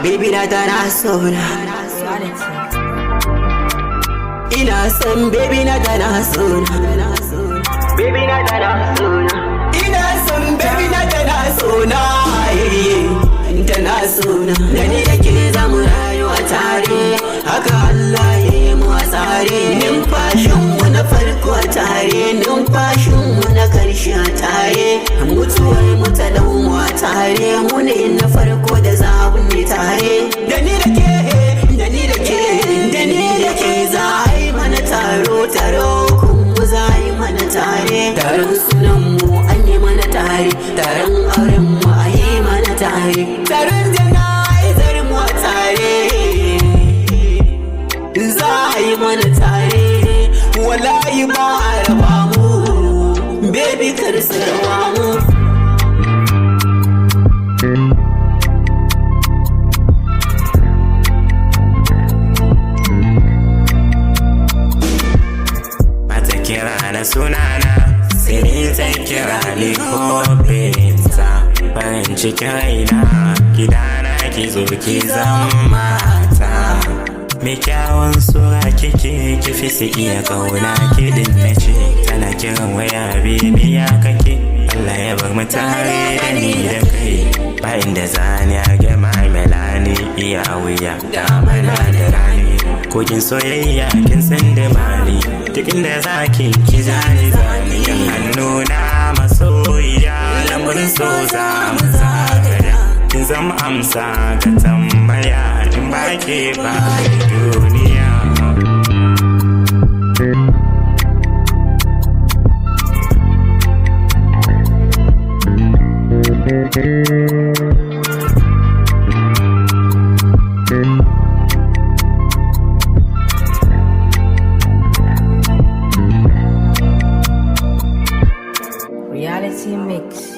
Baby na tana sona, ina son baby na tana sona, baby na tana sona, ina son baby na tana sona, tana sona. Da ni da ke zamu rayu a tare, haka Allah ya yi mu a tsare. Numfashin mu na farko a tare, numfashin mu na karshe a tare, mutuwar mu ta dau mu a tare, mu ne na farko da zamu ne tare. Da ni da ke, da ni da ke, da ni da ke za a yi mana taro, taro kuma za a yi mana tare. Taron sunan mu an yi mana tare, taron auren mu a yi mana tare, taron jana'izar mu a tare, za a yi mana tare. Wallahi ba a raba mu, baby kar su raba mu. Bata kira na sunana, sai ni ta kira ni hobinta. Farin cikin raina, gidana ki zo ki zama mata. Me kyawun sura kike kifi su iya kauna kiɗin na ce. Tana kiran waya bibi ya kake, Allah ya bar mu tare da ni da kai. Bayan da zani a gama melani iya wuya da mana da rani. Kogin soyayya kin san da mali, duk inda zaki ki zani zani. Yan hannuna masoyiya, lamarin so za mu zagaya. Kin zama amsa ga tambaya, in ba ke ba duniya. Reality Mix.